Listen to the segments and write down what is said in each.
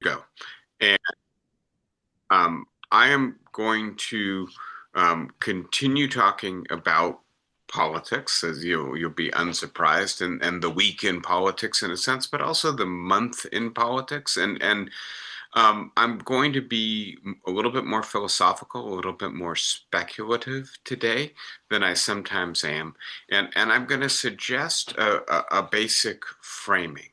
go. And I am going to continue talking about politics, as you'll be unsurprised, and the week in politics in a sense, but also the month in politics. And I'm going to be a little bit more philosophical, a little bit more speculative today than I sometimes am. And I'm going to suggest a basic framing.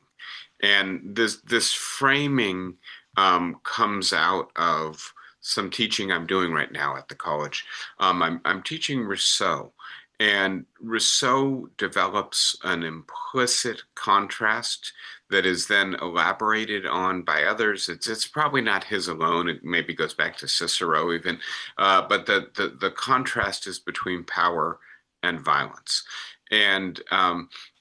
And this framing comes out of some teaching I'm doing right now at the college. I'm teaching Rousseau, and Rousseau develops an implicit contrast that is then elaborated on by others. It's probably not his alone. It maybe goes back to Cicero even, but the contrast is between power and violence. And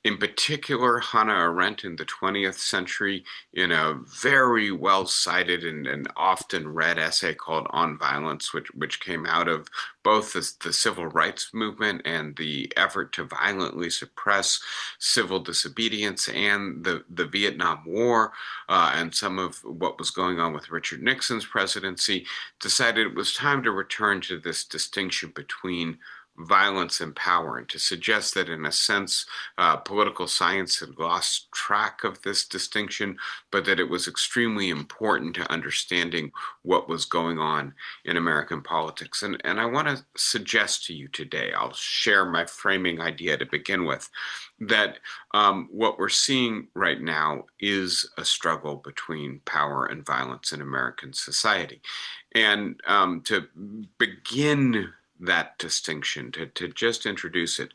in particular, Hannah Arendt in the 20th century, in a very well cited and often read essay called On Violence, which came out of both the civil rights movement and the effort to violently suppress civil disobedience and the Vietnam War and some of what was going on with Richard Nixon's presidency, decided it was time to return to this distinction between violence and power, and to suggest that, in a sense, political science had lost track of this distinction, but that it was extremely important to understanding what was going on in American politics. And I want to suggest to you today, I'll share my framing idea to begin with, that what we're seeing right now is a struggle between power and violence in American society. And to begin that distinction, to just introduce it.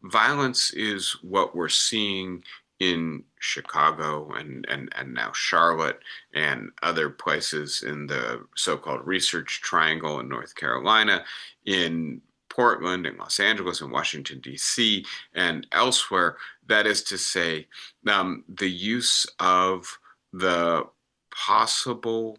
Violence is what we're seeing in Chicago and now Charlotte and other places in the so-called Research Triangle in North Carolina, in Portland and Los Angeles and Washington, D.C., and elsewhere. That is to say, the use of the possible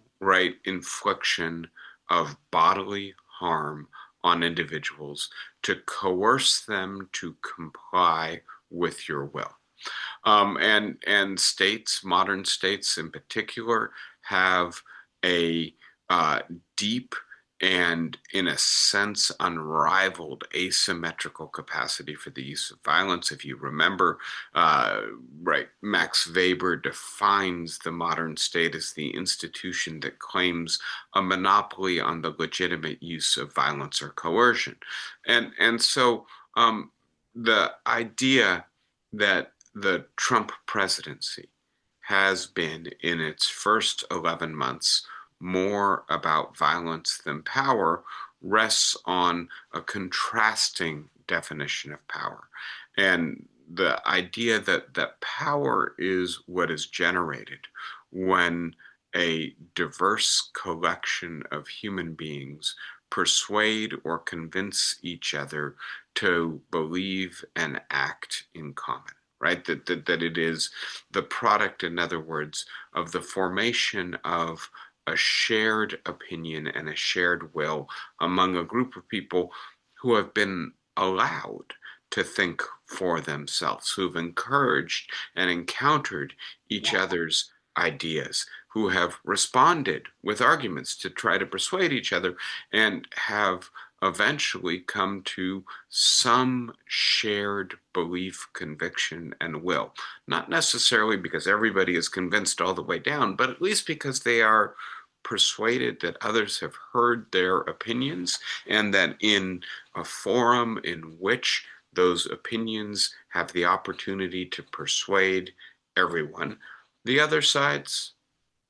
infliction of bodily harm on individuals to coerce them to comply with your will. And states, modern states in particular, have a deep and, in a sense, unrivaled asymmetrical capacity for the use of violence. If you remember, Max Weber defines the modern state as the institution that claims a monopoly on the legitimate use of violence or coercion. And so the idea that the Trump presidency has been, in its first 11 months, more about violence than power rests on a contrasting definition of power. And the idea that power is what is generated when a diverse collection of human beings persuade or convince each other to believe and act in common. Right? That it is the product, in other words, of the formation of a shared opinion and a shared will among a group of people who have been allowed to think for themselves, who've encouraged and encountered each other's ideas, who have responded with arguments to try to persuade each other, and have eventually come to some shared belief, conviction, and will. Not necessarily because everybody is convinced all the way down, but at least because they are persuaded that others have heard their opinions, and that in a forum in which those opinions have the opportunity to persuade everyone, the other side's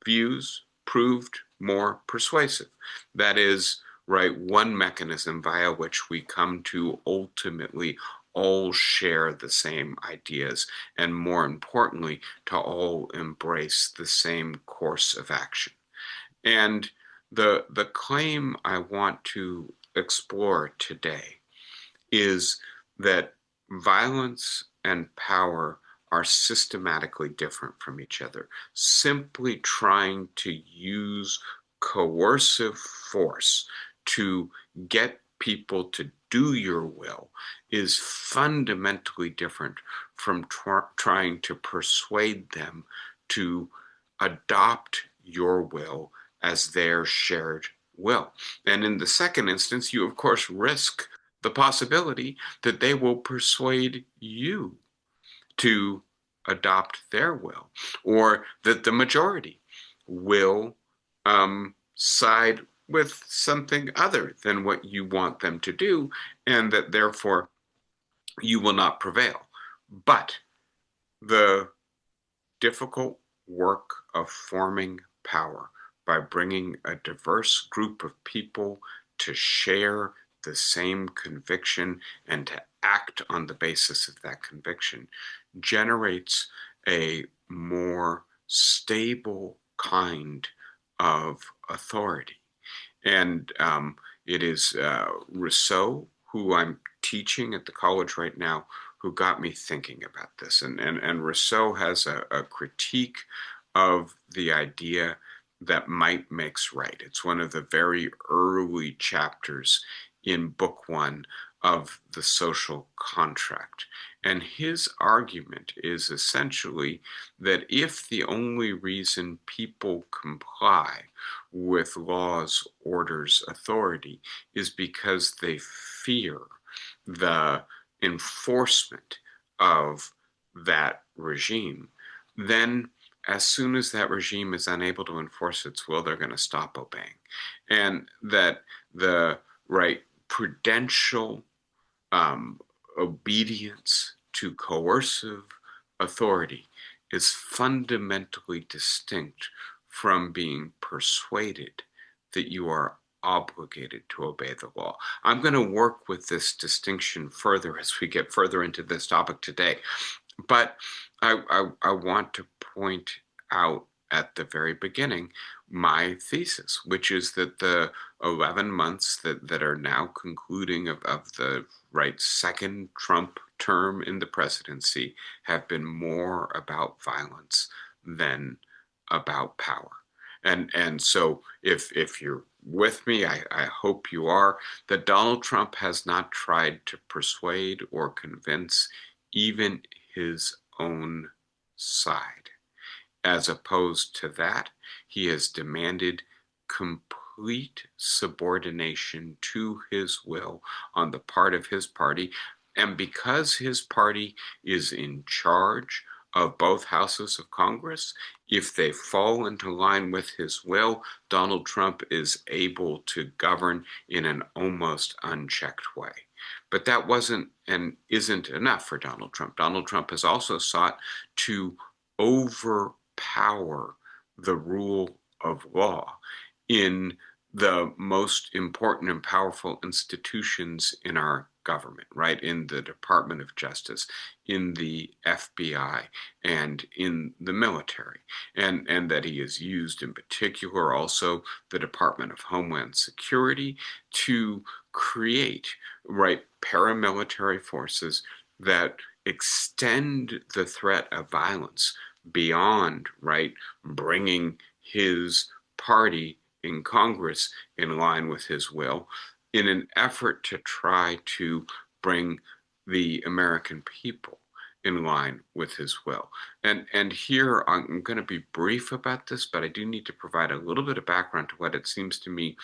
views proved more persuasive. That is, one mechanism via which we come to ultimately all share the same ideas, and more importantly, to all embrace the same course of action. And the claim I want to explore today is that violence and power are systematically different from each other. Simply trying to use coercive force to get people to do your will is fundamentally different from trying to persuade them to adopt your will as their shared will. And in the second instance, you of course risk the possibility that they will persuade you to adopt their will, or that the majority will side with something other than what you want them to do, and that therefore you will not prevail. But the difficult work of forming power by bringing a diverse group of people to share the same conviction and to act on the basis of that conviction generates a more stable kind of authority. And it is Rousseau, who I'm teaching at the college right now, who got me thinking about this. And Rousseau has a critique of the idea that might makes right. It's one of the very early chapters in book one of The Social Contract. And his argument is essentially that if the only reason people comply with laws, orders, authority is because they fear the enforcement of that regime, then as soon as that regime is unable to enforce its will, they're going to stop obeying. And that the prudential obedience to coercive authority is fundamentally distinct from being persuaded that you are obligated to obey the law. I'm going to work with this distinction further as we get further into this topic today. But I want to point out at the very beginning my thesis, which is that the 11 months that are now concluding of the second Trump term in the presidency have been more about violence than about power. And so if you're with me, I hope you are, that Donald Trump has not tried to persuade or convince even his own side. As opposed to that, he has demanded complete subordination to his will on the part of his party. And because his party is in charge of both houses of Congress, if they fall into line with his will, Donald Trump is able to govern in an almost unchecked way. But that wasn't and isn't enough for Donald Trump. Donald Trump has also sought to overpower the rule of law in the most important and powerful institutions in our government, right? In the Department of Justice, in the FBI, and in the military. And that he has used in particular also the Department of Homeland Security to create, paramilitary forces that extend the threat of violence beyond, bringing his party in Congress in line with his will, in an effort to try to bring the American people in line with his will. And here I'm going to be brief about this, but I do need to provide a little bit of background to what it seems to me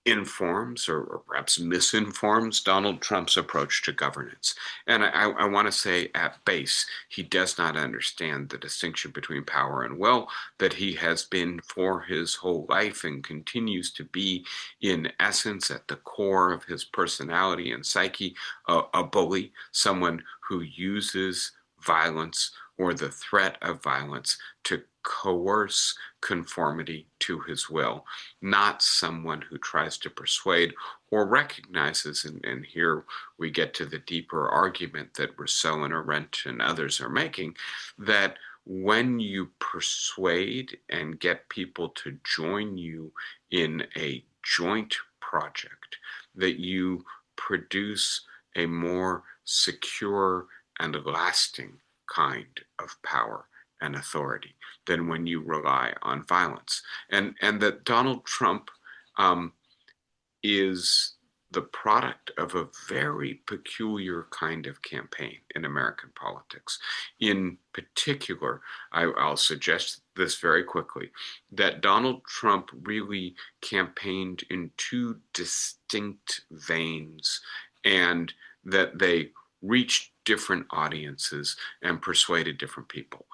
informs or perhaps misinforms Donald Trump's approach to governance. And I want to say at base, he does not understand the distinction between power and will, that he has been for his whole life and continues to be, in essence, at the core of his personality and psyche, a bully, someone who uses violence or the threat of violence to coerce conformity to his will, not someone who tries to persuade or recognizes, and here we get to the deeper argument that Rousseau and Arendt and others are making, that when you persuade and get people to join you in a joint project, that you produce a more secure and lasting kind of power and authority than when you rely on violence. And that Donald Trump is the product of a very peculiar kind of campaign in American politics. In particular, I'll suggest this very quickly, that Donald Trump really campaigned in two distinct veins, and that they reached different audiences and persuaded different people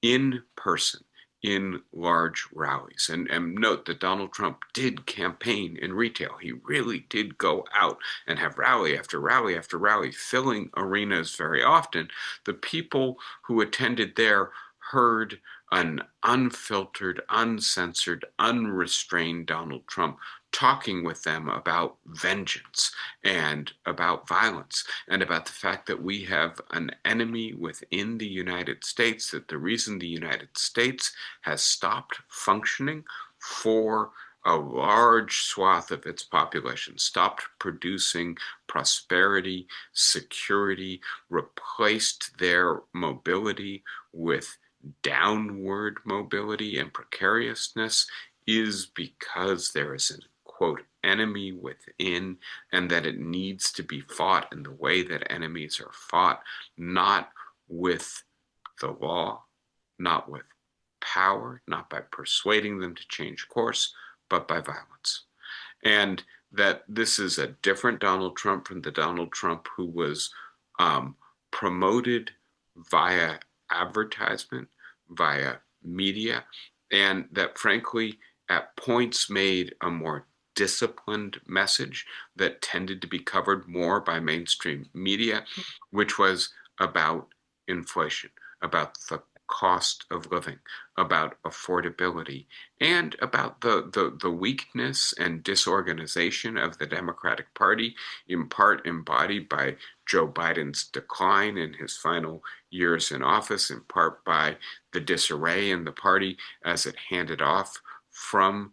in person, in large rallies. And note that Donald Trump did campaign in retail. He really did go out and have rally after rally after rally, filling arenas very often. The people who attended there heard an unfiltered, uncensored, unrestrained Donald Trump talking with them about vengeance and about violence and about the fact that we have an enemy within the United States, that the reason the United States has stopped functioning for a large swath of its population, stopped producing prosperity, security, replaced their mobility with downward mobility and precariousness, is because there is a quote enemy within, and that it needs to be fought in the way that enemies are fought, not with the law, not with power, not by persuading them to change course, but by violence. And that this is a different Donald Trump from the Donald Trump who was promoted via advertisement, via media, and that frankly at points made a more disciplined message that tended to be covered more by mainstream media, which was about inflation, about the cost of living, about affordability, and about the weakness and disorganization of the Democratic Party, in part embodied by Joe Biden's decline in his final years in office, in part by the disarray in the party as it handed off from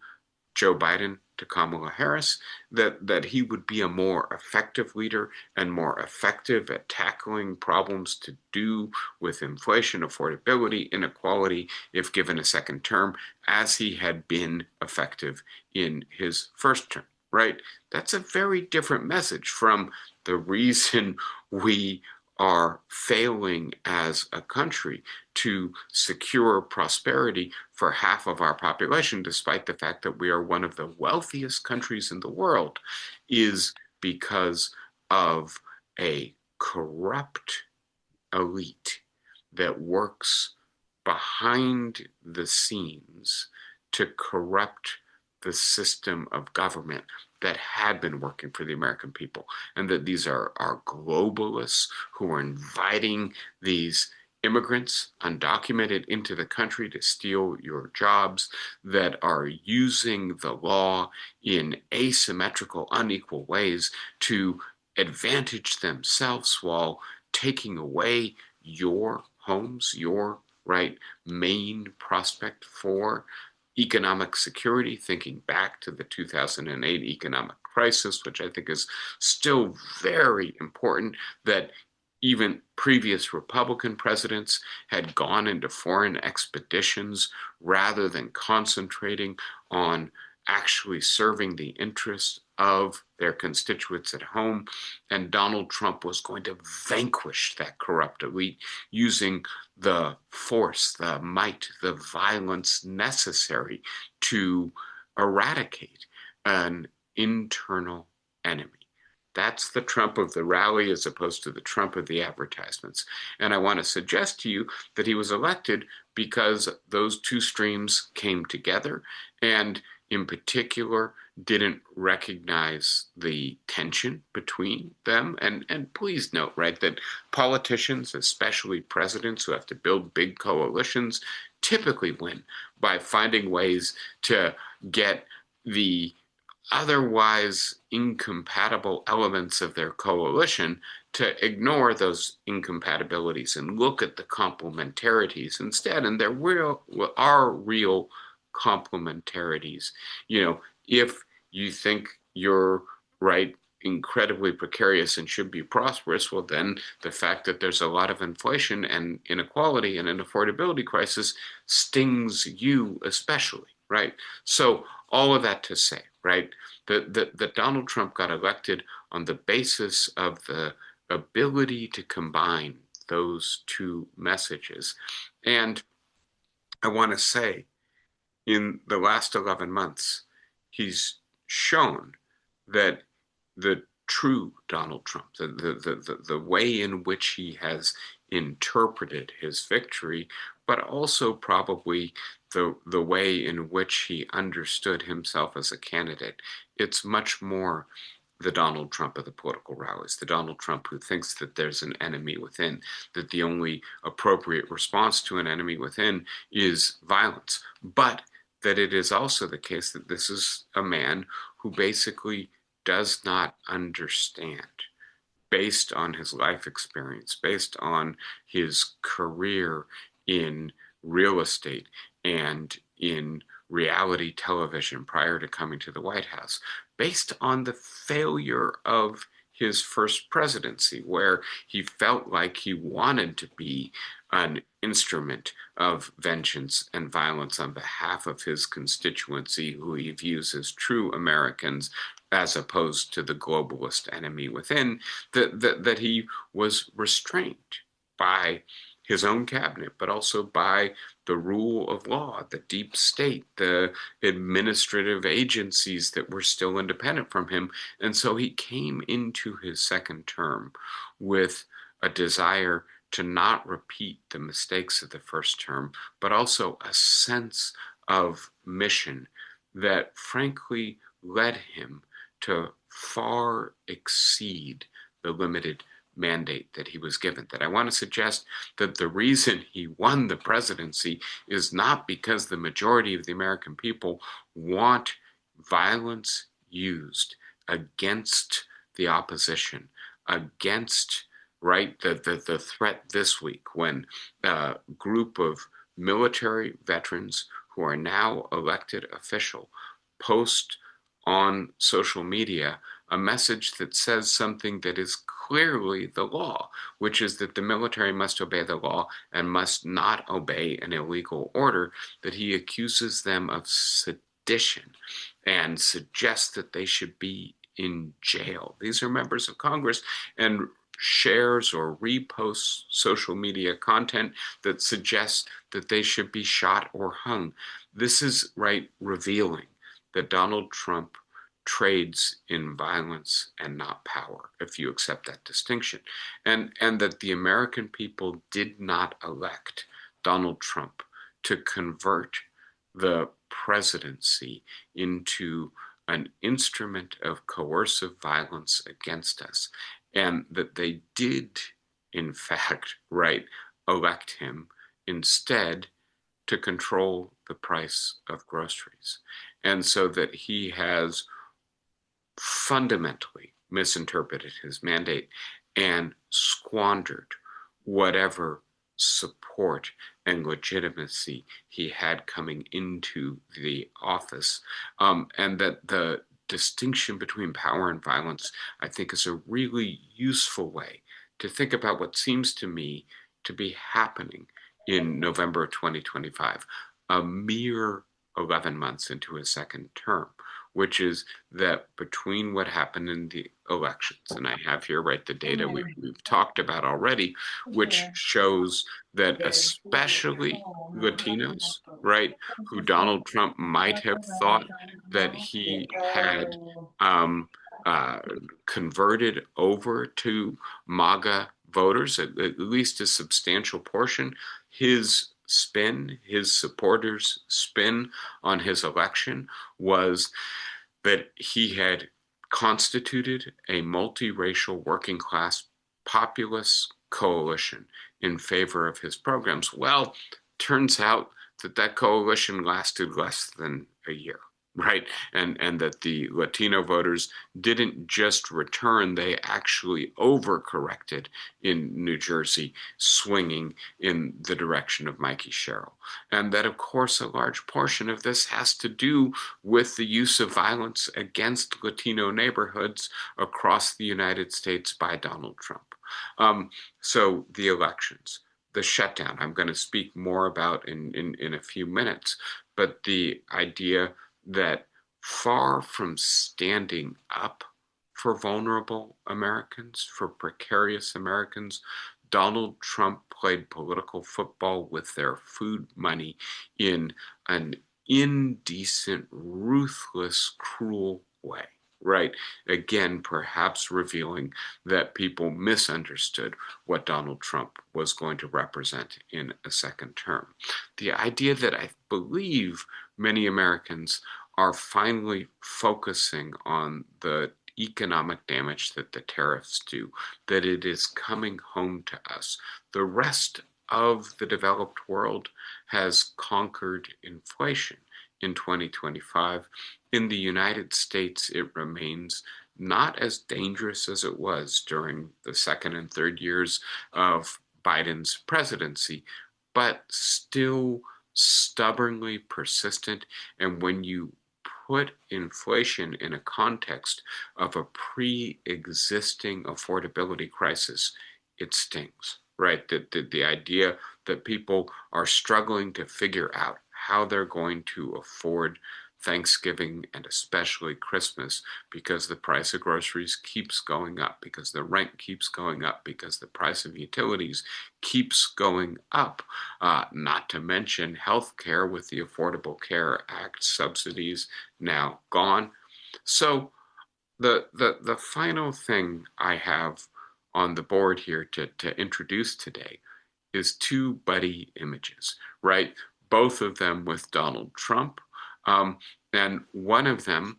Joe Biden to Kamala Harris, that he would be a more effective leader and more effective at tackling problems to do with inflation, affordability, inequality, if given a second term, as he had been effective in his first term, right? That's a very different message from the reason we are failing as a country to secure prosperity for half of our population, despite the fact that we are one of the wealthiest countries in the world, is because of a corrupt elite that works behind the scenes to corrupt the system of government that had been working for the American people, and that these are globalists who are inviting these immigrants, undocumented, into the country to steal your jobs, that are using the law in asymmetrical, unequal ways to advantage themselves while taking away your homes, your main prospect for economic security, thinking back to the 2008 economic crisis, which I think is still very important, that even previous Republican presidents had gone into foreign expeditions rather than concentrating on actually serving the interests of their constituents at home. And Donald Trump was going to vanquish that corrupt elite using the force, the might, the violence necessary to eradicate an internal enemy. That's the Trump of the rally as opposed to the Trump of the advertisements. And I want to suggest to you that he was elected because those two streams came together, and in particular didn't recognize the tension between them. And please note, that politicians, especially presidents who have to build big coalitions, typically win by finding ways to get the otherwise incompatible elements of their coalition to ignore those incompatibilities and look at the complementarities instead. And there are real complementarities. If you think you're incredibly precarious and should be prosperous, well, then the fact that there's a lot of inflation and inequality and an affordability crisis stings you especially, right? So all of that to say, that Donald Trump got elected on the basis of the ability to combine those two messages. And I want to say in the last 11 months, he's shown that the true Donald Trump, the way in which he has interpreted his victory, but also probably the way in which he understood himself as a candidate. It's much more the Donald Trump of the political rallies, the Donald Trump who thinks that there's an enemy within, that the only appropriate response to an enemy within is violence. But that it is also the case that this is a man who basically does not understand, based on his life experience, based on his career in real estate and in reality television prior to coming to the White House, based on the failure of his first presidency, where he felt like he wanted to be an instrument of vengeance and violence on behalf of his constituency, who he views as true Americans, as opposed to the globalist enemy within, that he was restrained by his own cabinet, but also by the rule of law, the deep state, the administrative agencies that were still independent from him. And so he came into his second term with a desire to not repeat the mistakes of the first term, but also a sense of mission that frankly led him to far exceed the limited mandate that he was given. That I want to suggest that the reason he won the presidency is not because the majority of the American people want violence used against the opposition, against the threat this week when a group of military veterans who are now elected official post on social media a message that says something that is clearly the law, which is that the military must obey the law and must not obey an illegal order, that he accuses them of sedition and suggests that they should be in jail. These are members of Congress, and shares or reposts social media content that suggests that they should be shot or hung. This is revealing that Donald Trump trades in violence and not power, if you accept that distinction. And that the American people did not elect Donald Trump to convert the presidency into an instrument of coercive violence against us, and that they did, in fact, elect him instead to control the price of groceries. And so that he has fundamentally misinterpreted his mandate and squandered whatever support and legitimacy he had coming into the office. And that the distinction between power and violence, I think, is a really useful way to think about what seems to me to be happening in November of 2025, a mere 11 months into his second term, which is that between what happened in the elections, and I have here the data we've talked about already, which shows that especially Latinos, who Donald Trump might have thought that he had um, uh, converted over to MAGA voters, at least a substantial portion, his spin, his supporters' spin on his election was that he had constituted a multiracial working class populist coalition in favor of his programs. Well, turns out that that coalition lasted less than a year. And that the Latino voters didn't just return, they actually overcorrected in New Jersey, swinging in the direction of Mikey Sherrill. And that, of course, a large portion of this has to do with the use of violence against Latino neighborhoods across the United States by Donald Trump. So the elections, the shutdown, I'm going to speak more about in a few minutes, but the idea that far from standing up for vulnerable Americans, for precarious Americans, Donald Trump played political football with their food money in an indecent, ruthless, cruel way. Right. Again, perhaps revealing that people misunderstood what Donald Trump was going to represent in a second term. The idea that I believe many Americans are finally focusing on the economic damage that the tariffs do, that it is coming home to us. The rest of the developed world has conquered inflation in 2025. In the United States, it remains not as dangerous as it was during the second and third years of Biden's presidency, but still stubbornly persistent. And when you put inflation in a context of a pre-existing affordability crisis, it stings, right? The idea that people are struggling to figure out how they're going to afford Thanksgiving and especially Christmas because the price of groceries keeps going up, because the rent keeps going up, because the price of utilities keeps going up, not to mention health care with the Affordable Care Act subsidies now gone. So the final thing I have on the board here to introduce today is two buddy images, right? Both of them with Donald Trump, and one of them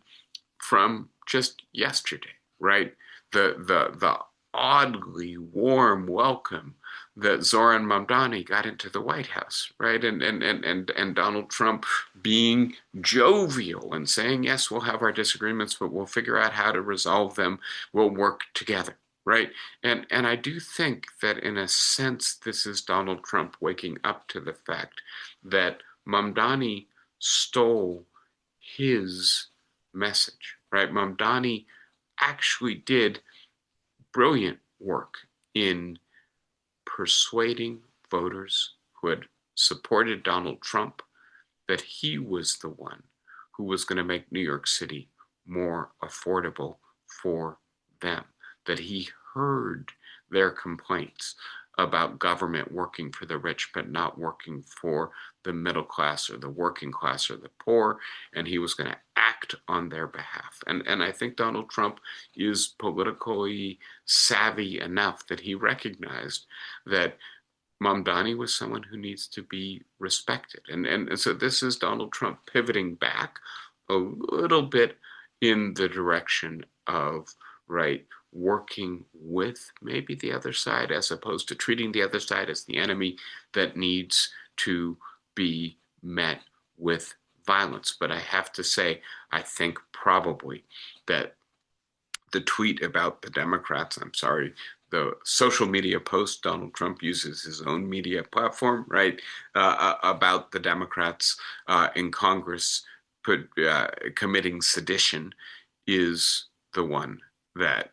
from just yesterday, right? The oddly warm welcome that Zoran Mamdani got into the White House, right? And Donald Trump being jovial and saying, yes, we'll have our disagreements, but we'll figure out how to resolve them. We'll work together, right? And I do think that in a sense, this is Donald Trump waking up to the fact that Mamdani stole his message, right? Mamdani actually did brilliant work in persuading voters who had supported Donald Trump that he was the one who was going to make New York City more affordable for them, that he heard their complaints about government working for the rich but not working for the middle class or the working class or the poor, and he was going to act on their behalf. And I think Donald Trump is politically savvy enough that he recognized that Mamdani was someone who needs to be respected. And so this is Donald Trump pivoting back a little bit in the direction of, right, working with maybe the other side as opposed to treating the other side as the enemy that needs to be met with violence. But I have to say, I think probably that the tweet about the Democrats, I'm sorry, the social media post, Donald Trump uses his own media platform, right, about the Democrats in Congress committing sedition is the one that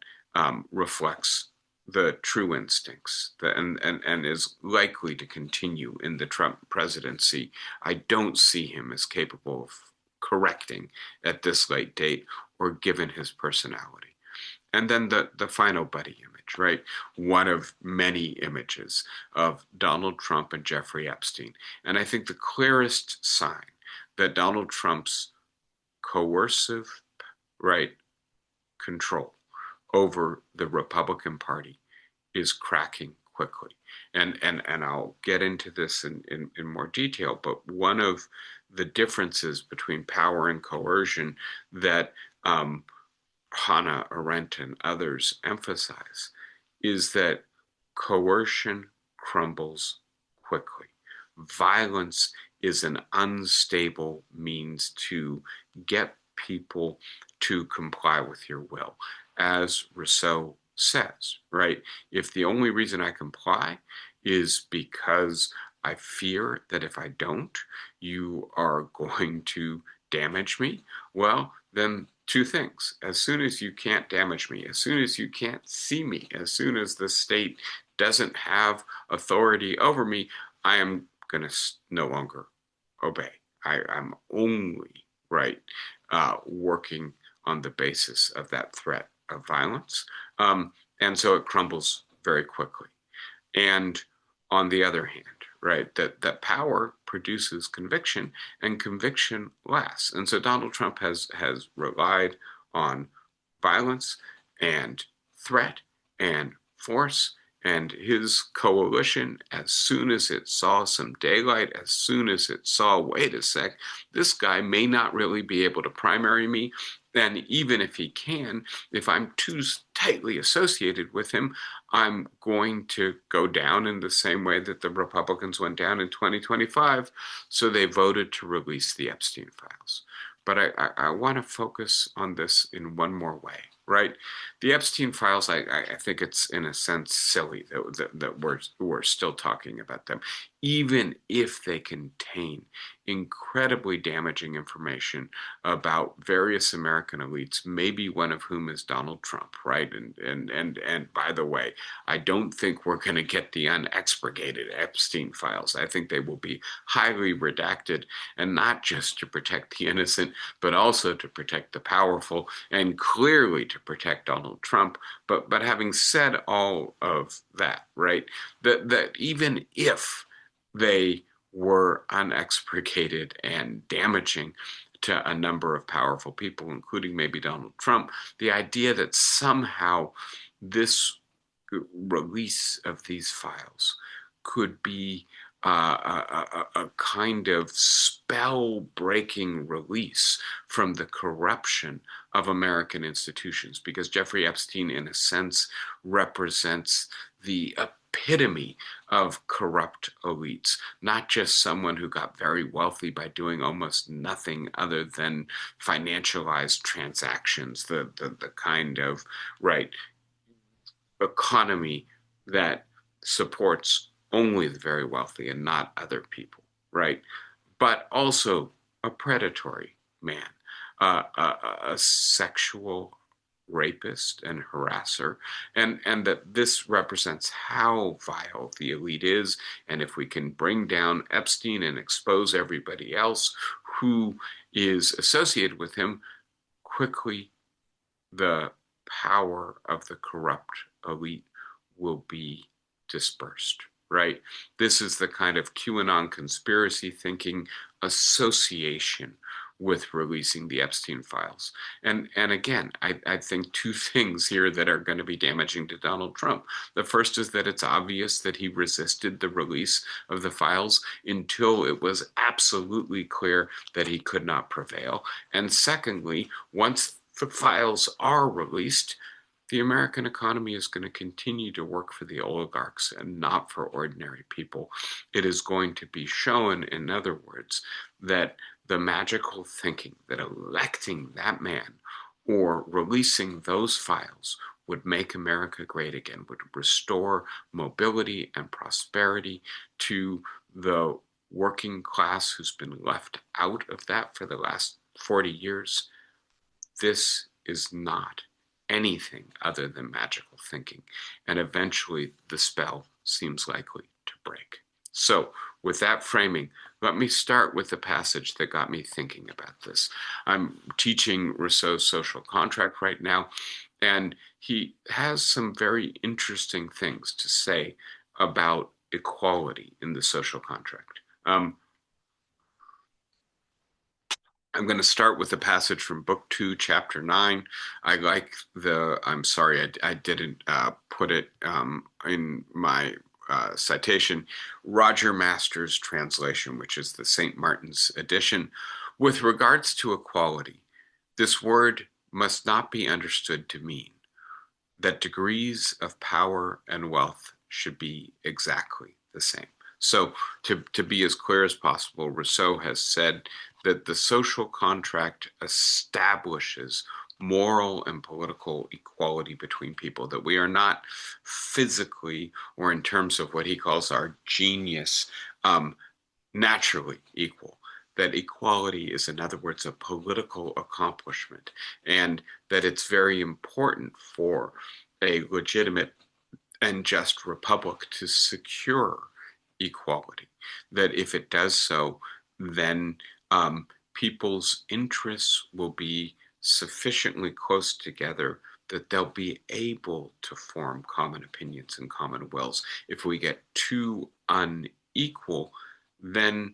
reflects the true instincts and is likely to continue in the Trump presidency. I don't see him as capable of correcting at this late date or given his personality. And then the final buddy image, right? One of many images of Donald Trump and Jeffrey Epstein. And I think the clearest sign that Donald Trump's coercive, right, control over the Republican Party is cracking quickly. And I'll get into this in more detail, but one of the differences between power and coercion that Hannah Arendt and others emphasize is that coercion crumbles quickly. Violence is an unstable means to get people to comply with your will. As Rousseau says, right? If the only reason I comply is because I fear that if I don't, you are going to damage me, well, then two things. As soon as you can't damage me, as soon as you can't see me, as soon as the state doesn't have authority over me, I am going to no longer obey. I'm only, right, working on the basis of that threat of violence. And so it crumbles very quickly. And on the other hand, right, that power produces conviction, and conviction lasts. And so Donald Trump has relied on violence and threat and force, and his coalition, as soon as it saw some daylight, as soon as it saw, wait a sec, this guy may not really be able to primary me, and even if he can, if I'm too tightly associated with him, I'm going to go down in the same way that the Republicans went down in 2025. So they voted to release the Epstein files. But I want to focus on this in one more way, right? The Epstein files, I think it's in a sense silly that we're still talking about them, even if they contain incredibly damaging information about various American elites, maybe one of whom is Donald Trump, right? And by the way, I don't think we're going to get the unexpurgated Epstein files. I think they will be highly redacted, and not just to protect the innocent, but also to protect the powerful, and clearly to protect Donald Trump. But having said all of that, right, that even if they were unexpurgated and damaging to a number of powerful people, including maybe Donald Trump, the idea that somehow this release of these files could be a kind of spell-breaking release from the corruption of American institutions, because Jeffrey Epstein, in a sense, represents the epitome of corrupt elites, not just someone who got very wealthy by doing almost nothing other than financialized transactions, the kind of, right, economy that supports only the very wealthy and not other people, right? But also a predatory man, a sexual rapist and harasser, and that this represents how vile the elite is. And if we can bring down Epstein and expose everybody else who is associated with him, quickly the power of the corrupt elite will be dispersed, right? This is the kind of QAnon conspiracy thinking association with releasing the Epstein files. And again, I think two things here that are going to be damaging to Donald Trump. The first is that it's obvious that he resisted the release of the files until it was absolutely clear that he could not prevail. And secondly, once the files are released, the American economy is going to continue to work for the oligarchs and not for ordinary people. It is going to be shown, in other words, that the magical thinking that electing that man or releasing those files would make America great again, would restore mobility and prosperity to the working class who's been left out of that for the last 40 years. This is not anything other than magical thinking, and eventually the spell seems likely to break. So, with that framing, let me start with the passage that got me thinking about this. I'm teaching Rousseau's Social Contract right now, and he has some very interesting things to say about equality in the social contract. I'm going to start with a passage from Book 2, Chapter 9. I like I'm sorry, I didn't put it in my citation, Roger Masters' translation, which is the St. Martin's edition. With regards to equality, this word must not be understood to mean that degrees of power and wealth should be exactly the same. So to be as clear as possible, Rousseau has said that the social contract establishes moral and political equality between people, that we are not physically, or in terms of what he calls our genius, naturally equal. That equality is, in other words, a political accomplishment, and that it's very important for a legitimate and just republic to secure equality. That if it does so, then people's interests will be sufficiently close together that they'll be able to form common opinions and common wills. If we get too unequal, then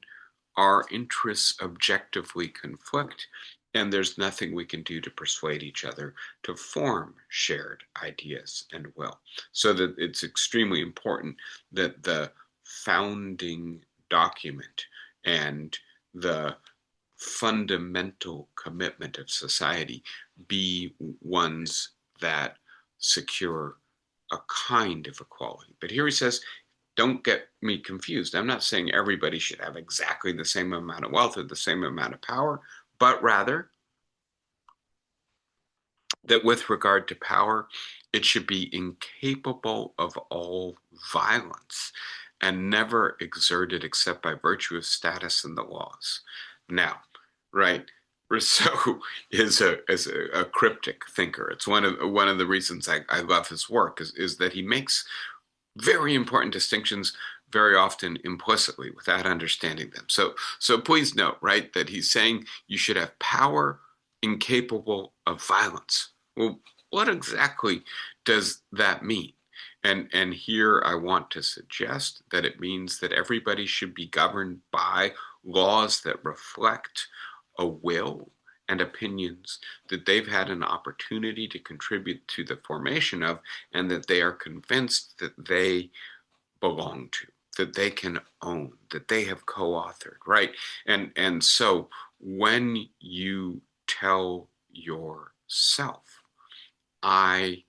our interests objectively conflict, and there's nothing we can do to persuade each other to form shared ideas and will. So that it's extremely important that the founding document and the fundamental commitment of society be ones that secure a kind of equality. But here he says, don't get me confused. I'm not saying everybody should have exactly the same amount of wealth or the same amount of power, but rather that with regard to power, it should be incapable of all violence and never exerted except by virtue of status and the laws. Now, right, Rousseau is a cryptic thinker. It's one of the reasons I love his work is that he makes very important distinctions very often implicitly without understanding them. So please note, right, that he's saying you should have power incapable of violence. Well, what exactly does that mean? And here I want to suggest that it means that everybody should be governed by laws that reflect a will and opinions that they've had an opportunity to contribute to the formation of, and that they are convinced that they belong to, that they can own, that they have co-authored, right? And so when you tell yourself, I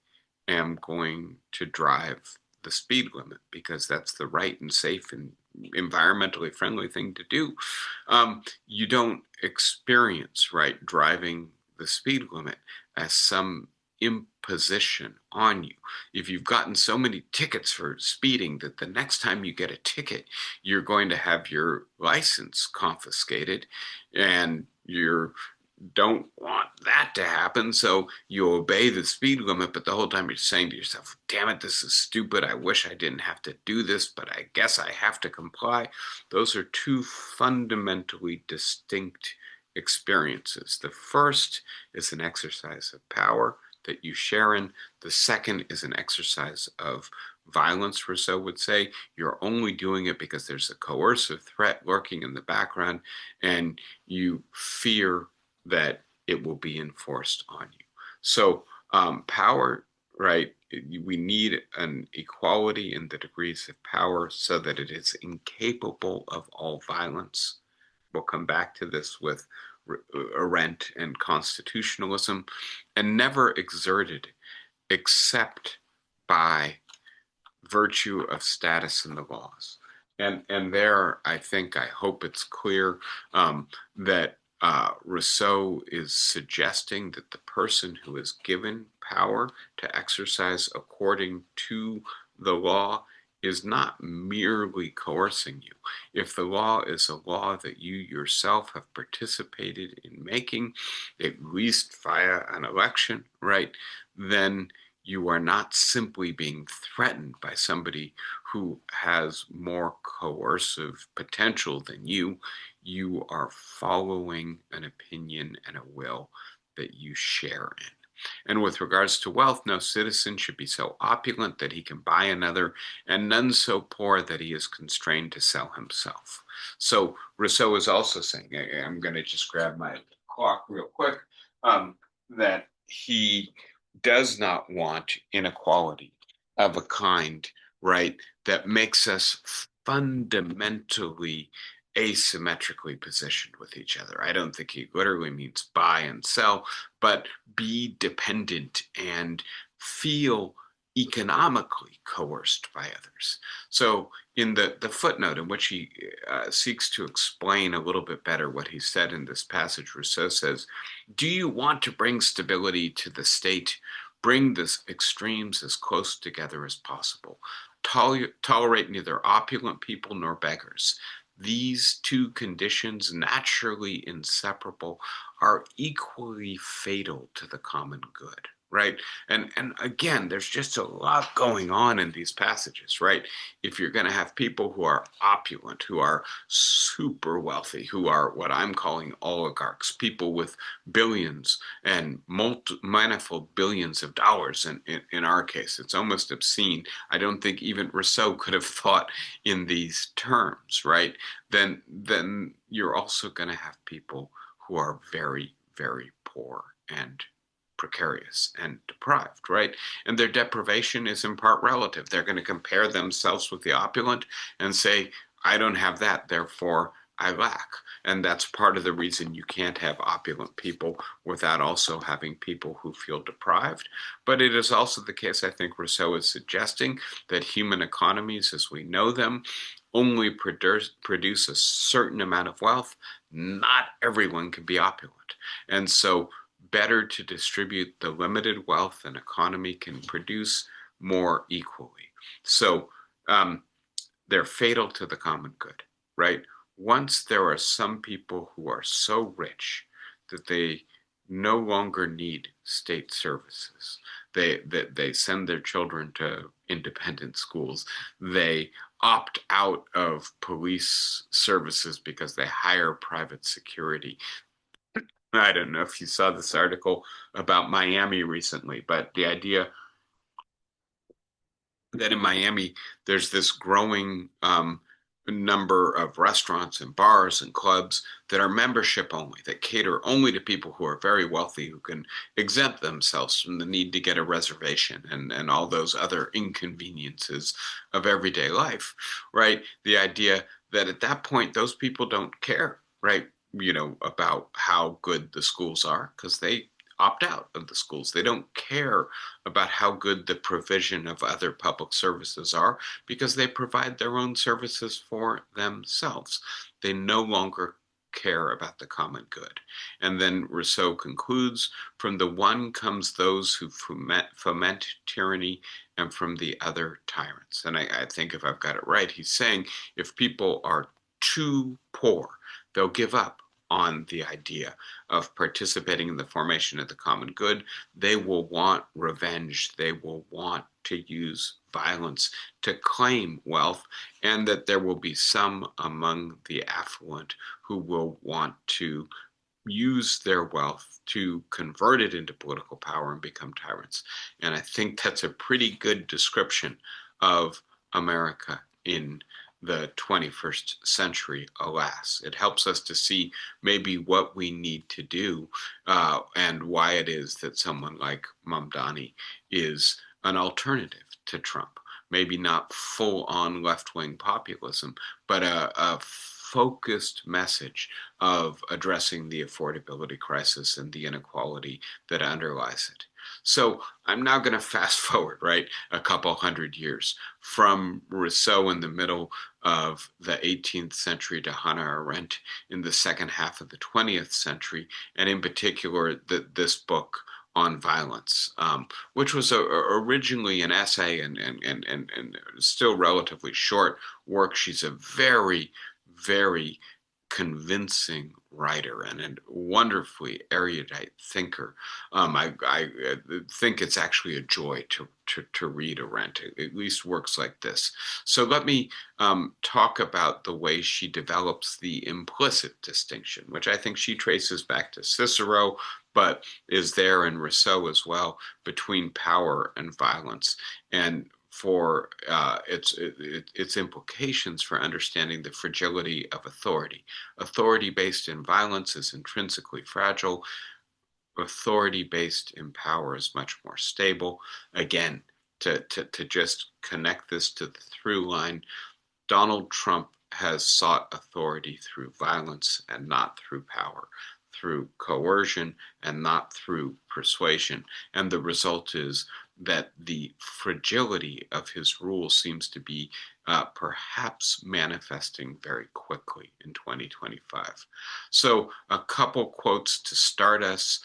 am going to drive the speed limit because that's the right and safe and environmentally friendly thing to do, you don't experience, right, driving the speed limit as some imposition on you. If you've gotten so many tickets for speeding that the next time you get a ticket, you're going to have your license confiscated, and you're don't want that to happen, so you obey the speed limit, but the whole time you're saying to yourself, damn it, this is stupid. I wish I didn't have to do this, but I guess I have to comply. Those are two fundamentally distinct experiences. The first is an exercise of power that you share in. The second is an exercise of violence, Rousseau would say. You're only doing it because there's a coercive threat lurking in the background, and you fear that it will be enforced on you. So power, right? We need an equality in the degrees of power so that it is incapable of all violence. We'll come back to this with Arendt and constitutionalism, and never exerted except by virtue of status in the laws. And there, I hope it's clear that Rousseau is suggesting that the person who is given power to exercise according to the law is not merely coercing you. If the law is a law that you yourself have participated in making, at least via an election, right, then you are not simply being threatened by somebody who has more coercive potential than you. You are following an opinion and a will that you share in. And with regards to wealth, no citizen should be so opulent that he can buy another, and none so poor that he is constrained to sell himself. So Rousseau is also saying, I'm going to just grab my clock real quick, that he does not want inequality of a kind, right, that makes us fundamentally asymmetrically positioned with each other. I don't think he literally means buy and sell, but be dependent and feel economically coerced by others. So in the footnote in which he seeks to explain a little bit better what he said in this passage, Rousseau says, do you want to bring stability to the state? Bring the extremes as close together as possible. Tolerate neither opulent people nor beggars. These two conditions, naturally inseparable, are equally fatal to the common good, right? And again, there's just a lot going on in these passages, right? If you're going to have people who are opulent, who are super wealthy, who are what I'm calling oligarchs, people with billions and manifold billions of dollars, in our case, it's almost obscene. I don't think even Rousseau could have thought in these terms, right? Then you're also going to have people who are very, very poor and precarious and deprived, right? And their deprivation is in part relative. They're going to compare themselves with the opulent and say, I don't have that, therefore I lack. And that's part of the reason you can't have opulent people without also having people who feel deprived. But it is also the case, I think Rousseau is suggesting, that human economies as we know them only produce a certain amount of wealth. Not everyone can be opulent. And so better to distribute the limited wealth an economy can produce more equally. So they're fatal to the common good, right? Once there are some people who are so rich that they no longer need state services, they send their children to independent schools, they opt out of police services because they hire private security. I don't know if you saw this article about Miami recently, but the idea that in Miami there's this growing number of restaurants and bars and clubs that are membership only, that cater only to people who are very wealthy, who can exempt themselves from the need to get a reservation and all those other inconveniences of everyday life, right? The idea that at that point, those people don't care, right? About how good the schools are because they opt out of the schools. They don't care about how good the provision of other public services are because they provide their own services for themselves. They no longer care about the common good. And then Rousseau concludes, from the one comes those who foment tyranny, and from the other tyrants. And I think if I've got it right, he's saying if people are too poor, they'll give up on the idea of participating in the formation of the common good. They will want revenge. They will want to use violence to claim wealth, and that there will be some among the affluent who will want to use their wealth to convert it into political power and become tyrants. And I think that's a pretty good description of America in the 21st century, alas. It helps us to see maybe what we need to do and why it is that someone like Mamdani is an alternative to Trump. Maybe not full on left wing populism, but a focused message of addressing the affordability crisis and the inequality that underlies it. So I'm now going to fast forward, right, a couple hundred years from Rousseau in the middle of the 18th century to Hannah Arendt in the second half of the 20th century, and in particular, this book on violence, which was originally an essay and still relatively short work. She's a very, very convincing writer and a wonderfully erudite thinker. I think it's actually a joy to read Arendt. It at least works like this. So let me talk about the way she develops the implicit distinction, which I think she traces back to Cicero, but is there in Rousseau as well, between power and violence, and for its implications for understanding the fragility of authority. Authority based in violence is intrinsically fragile. Authority based in power is much more stable. Again, to just connect this to the through line, Donald Trump has sought authority through violence and not through power, through coercion and not through persuasion. And the result is that the fragility of his rule seems to be perhaps manifesting very quickly in 2025. So a couple quotes to start us.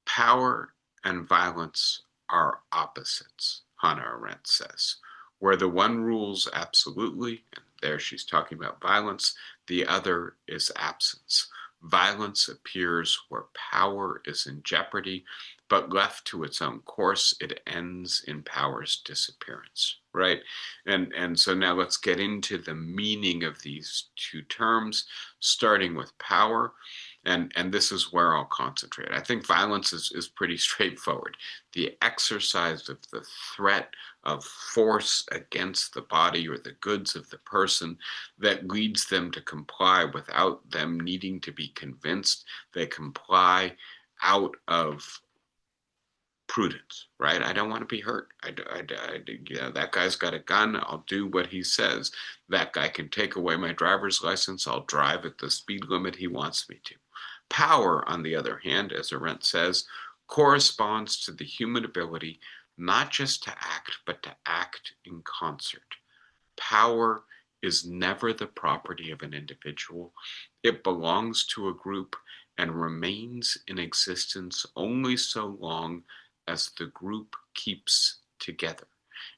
Power and violence are opposites, Hannah Arendt says. Where the one rules absolutely, and there she's talking about violence, the other is absence. Violence appears where power is in jeopardy, but left to its own course, it ends in power's disappearance, right? And so now let's get into the meaning of these two terms, starting with power. And this is where I'll concentrate. I think violence is pretty straightforward. The exercise of the threat of force against the body or the goods of the person that leads them to comply without them needing to be convinced. They comply out of prudence, right? I don't want to be hurt. That guy's got a gun. I'll do what he says. That guy can take away my driver's license. I'll drive at the speed limit he wants me to. Power, on the other hand, as Arendt says, corresponds to the human ability not just to act, but to act in concert. Power is never the property of an individual. It belongs to a group and remains in existence only so long as the group keeps together.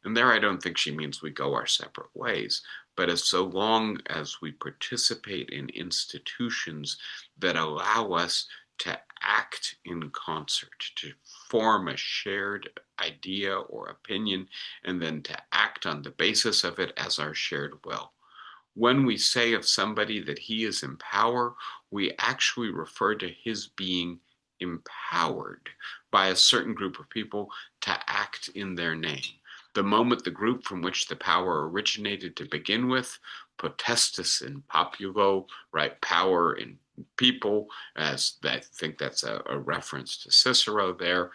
And there I don't think she means we go our separate ways, but as so long as we participate in institutions that allow us to act in concert, to form a shared idea or opinion, and then to act on the basis of it as our shared will. When we say of somebody that he is in power, we actually refer to his being empowered by a certain group of people to act in their name. The moment the group from which the power originated to begin with, potestas in populo, right, power in people, as I think that's a reference to Cicero there,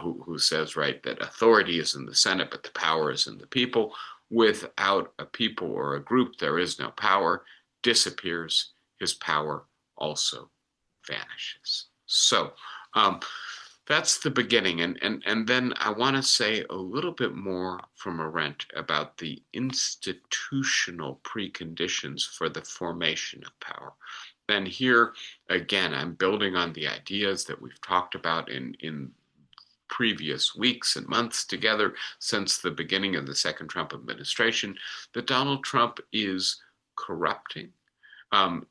who says, right, that authority is in the Senate, but the power is in the people. Without a people or a group, there is no power, disappears, his power also vanishes. So that's the beginning. And then I want to say a little bit more from Arendt about the institutional preconditions for the formation of power. And here, again, I'm building on the ideas that we've talked about in previous weeks and months together since the beginning of the second Trump administration, that Donald Trump is corrupting,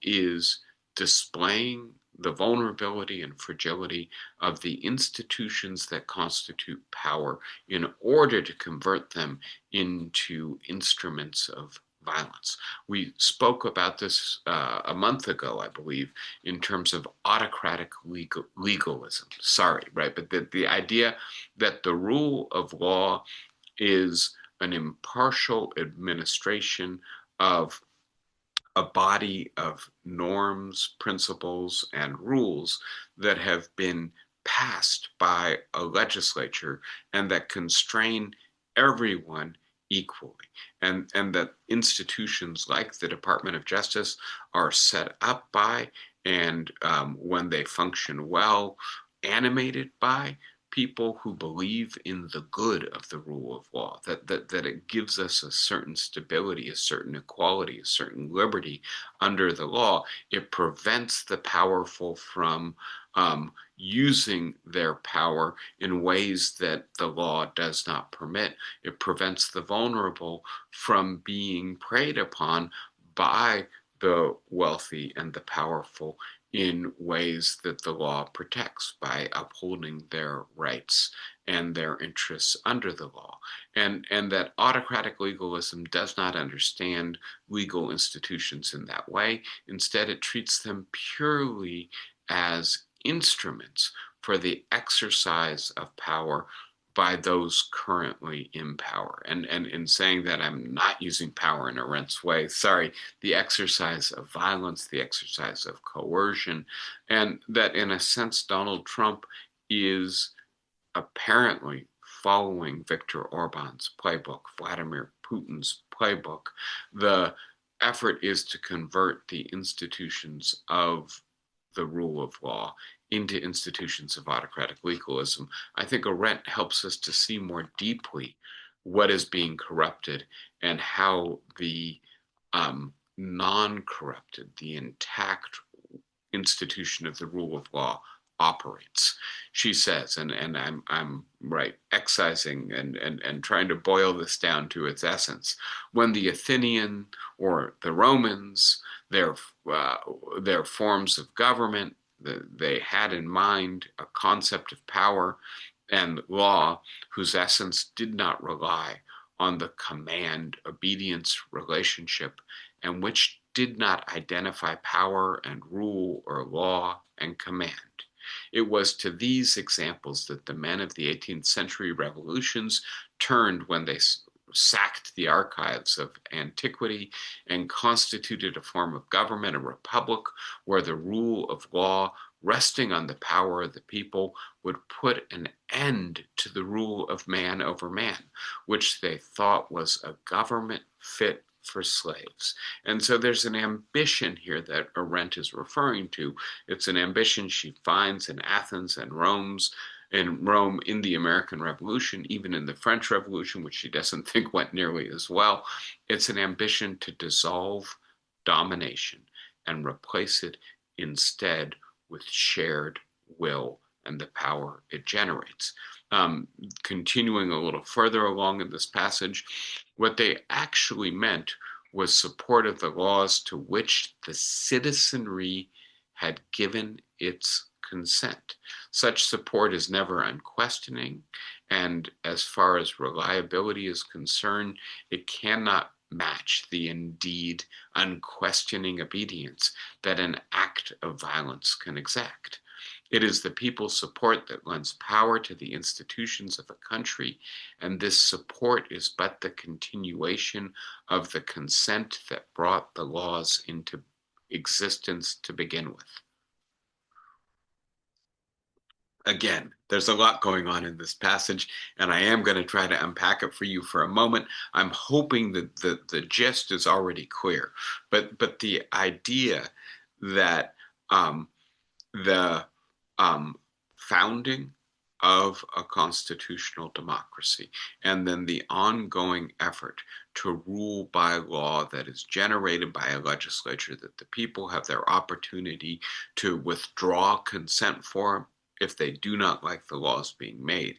is displaying the vulnerability and fragility of the institutions that constitute power in order to convert them into instruments of violence. We spoke about this a month ago, I believe, in terms of autocratic legalism. Sorry, right? But the idea that the rule of law is an impartial administration of a body of norms, principles, and rules that have been passed by a legislature and that constrain everyone equally. And that institutions like the Department of Justice are set up by, and when they function well, animated by people who believe in the good of the rule of law, that it gives us a certain stability, a certain equality, a certain liberty under the law. It prevents the powerful from using their power in ways that the law does not permit. It prevents the vulnerable from being preyed upon by the wealthy and the powerful in ways that the law protects by upholding their rights and their interests under the law. And that autocratic legalism does not understand legal institutions in that way. Instead, it treats them purely as instruments for the exercise of power by those currently in power. And in saying that, I'm not using power in Arendt's way. Sorry, the exercise of violence, the exercise of coercion, and that in a sense, Donald Trump is apparently following Viktor Orban's playbook, Vladimir Putin's playbook. The effort is to convert the institutions of the rule of law into institutions of autocratic legalism. I think Arendt helps us to see more deeply what is being corrupted and how the non-corrupted, the intact institution of the rule of law operates. She says, and I'm right, excising and trying to boil this down to its essence. When the Athenian or the Romans, their uh, their forms of government. They had in mind a concept of power and law whose essence did not rely on the command obedience relationship, and which did not identify power and rule or law and command. It was to these examples that the men of the 18th century revolutions turned when they sacked the archives of antiquity and constituted a form of government, a republic, where the rule of law, resting on the power of the people, would put an end to the rule of man over man, which they thought was a government fit for slaves. And so there's an ambition here that Arendt is referring to. It's an ambition she finds in Athens and Rome in the American Revolution, even in the French Revolution, which she doesn't think went nearly as well. It's an ambition to dissolve domination and replace it instead with shared will and the power it generates. Continuing a little further along in this passage, what they actually meant was support of the laws to which the citizenry had given its consent. Such support is never unquestioning, and as far as reliability is concerned, it cannot match the indeed unquestioning obedience that an act of violence can exact. It is the people's support that lends power to the institutions of a country, and this support is but the continuation of the consent that brought the laws into existence to begin with. Again, there's a lot going on in this passage, and I am going to try to unpack it for you for a moment. I'm hoping that the gist is already clear, but the idea that the founding of a constitutional democracy and then the ongoing effort to rule by law that is generated by a legislature that the people have their opportunity to withdraw consent for if they do not like the laws being made,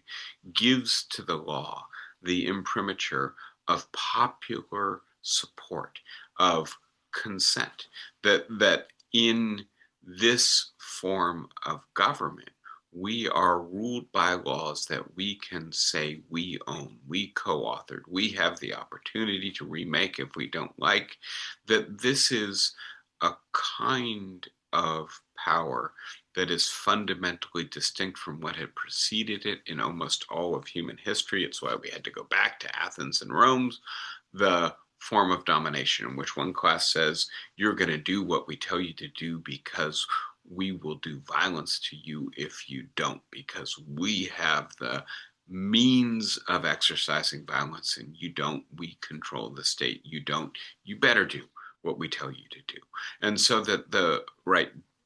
gives to the law the imprimatur of popular support, of consent, that in this form of government, we are ruled by laws that we can say we own, we co-authored, we have the opportunity to remake if we don't like, that this is a kind of power that is fundamentally distinct from what had preceded it in almost all of human history. It's why we had to go back to Athens and Rome, the form of domination in which one class says, you're going to do what we tell you to do because we will do violence to you if you don't, because we have the means of exercising violence and you don't, we control the state, you don't, you better do what we tell you to do. And so that the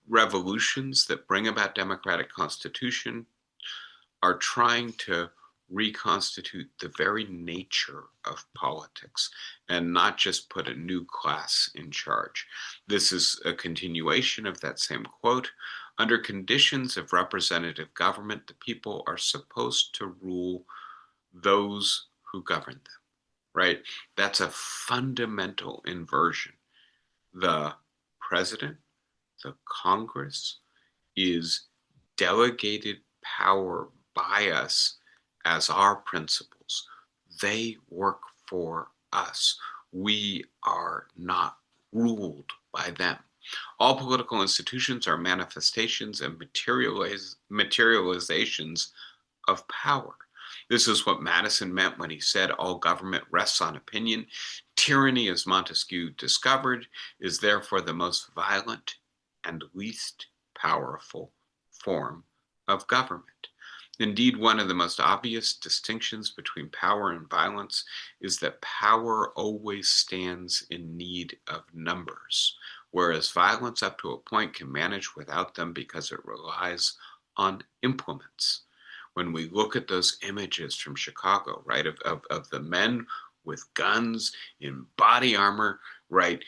revolutions that bring about democratic constitution are trying to reconstitute the very nature of politics and not just put a new class in charge. This is a continuation of that same quote. Under conditions of representative government, the people are supposed to rule those who govern them, right? That's a fundamental inversion. The president, the Congress, is delegated power by us as our principles. They work for us. We are not ruled by them. All political institutions are manifestations and materializations of power. This is what Madison meant when he said all government rests on opinion. Tyranny, as Montesquieu discovered, is therefore the most violent and least powerful form of government. Indeed, one of the most obvious distinctions between power and violence is that power always stands in need of numbers, whereas violence up to a point can manage without them because it relies on implements. When we look at those images from Chicago, right, of the men with guns in body armor, right,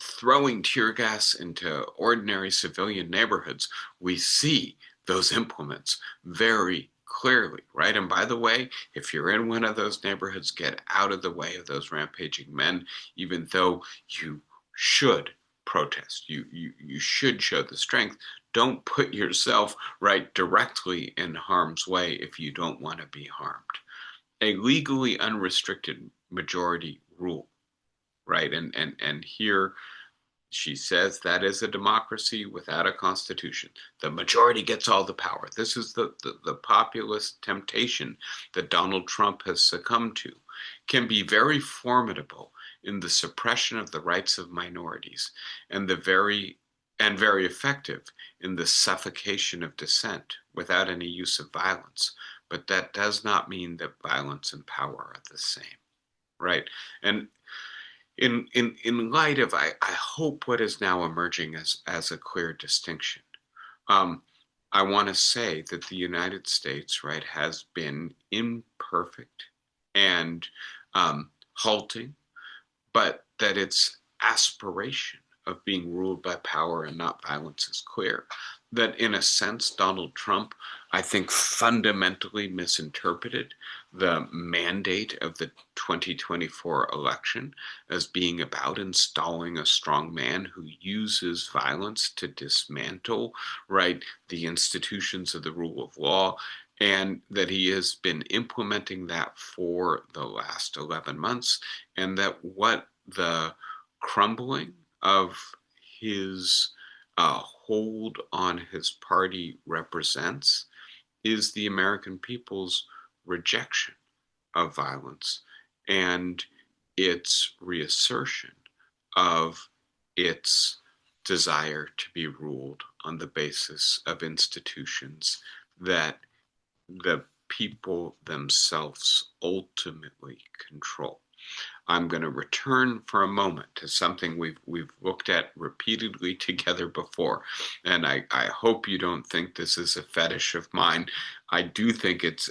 throwing tear gas into ordinary civilian neighborhoods, we see those implements very clearly, right? And by the way, if you're in one of those neighborhoods, get out of the way of those rampaging men, even though you should protest. You should show the strength. Don't put yourself right directly in harm's way if you don't want to be harmed. A legally unrestricted majority rule, right? And here she says that is a democracy without a constitution. The majority gets all the power. This is the populist temptation that Donald Trump has succumbed to, can be very formidable in the suppression of the rights of minorities and very effective in the suffocation of dissent without any use of violence. But that does not mean that violence and power are the same, right? And in light of, I hope, what is now emerging as a clear distinction, I want to say that the United States, right, has been imperfect and halting, but that its aspiration of being ruled by power and not violence is clear. That in a sense, Donald Trump, I think, fundamentally misinterpreted the mandate of the 2024 election as being about installing a strong man who uses violence to dismantle, right, the institutions of the rule of law, and that he has been implementing that for the last 11 months, and that what the crumbling of his hold on his party represents is the American people's rejection of violence and its reassertion of its desire to be ruled on the basis of institutions that the people themselves ultimately control. I'm going to return for a moment to something we've looked at repeatedly together before, and I hope you don't think this is a fetish of mine. I do think it's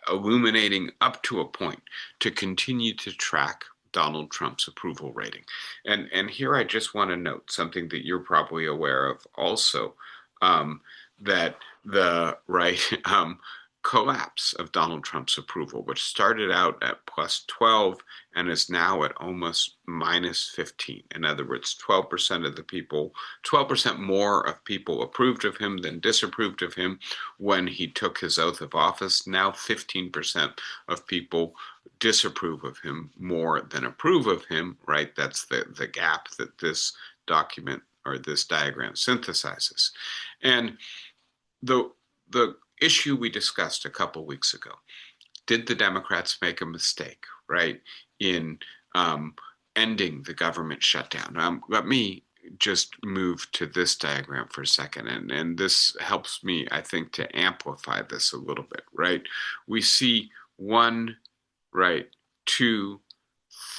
illuminating up to a point to continue to track Donald Trump's approval rating. And here I just want to note something that you're probably aware of also, that the right collapse of Donald Trump's approval, which started out at plus 12 and is now at almost minus 15. In other words, 12% of the people, 12% more of people approved of him than disapproved of him when he took his oath of office. Now 15% of people disapprove of him more than approve of him, right? That's the gap that this document or this diagram synthesizes. And the issue we discussed a couple weeks ago, did the Democrats make a mistake, right, in ending the government shutdown? Let me just move to this diagram for a second, and this helps me, I think, to amplify this a little bit, right? We see 1, right, 2,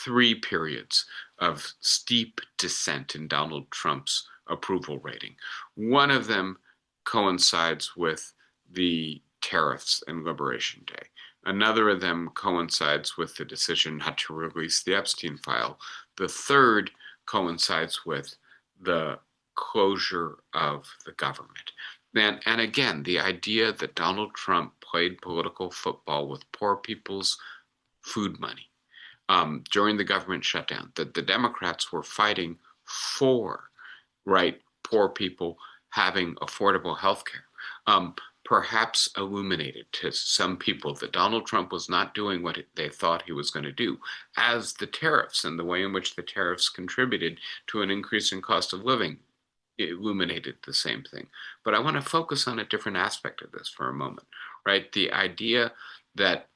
3 periods of steep descent in Donald Trump's approval rating. One of them coincides with the tariffs and Liberation Day. Another of them coincides with the decision not to release the Epstein file. The third coincides with the closure of the government. And again, the idea that Donald Trump played political football with poor people's food money during the government shutdown, that the Democrats were fighting for, right, poor people having affordable health care. Perhaps illuminated to some people that Donald Trump was not doing what they thought he was going to do, as the tariffs and the way in which the tariffs contributed to an increase in cost of living illuminated the same thing. But I want to focus on a different aspect of this for a moment, right? The idea that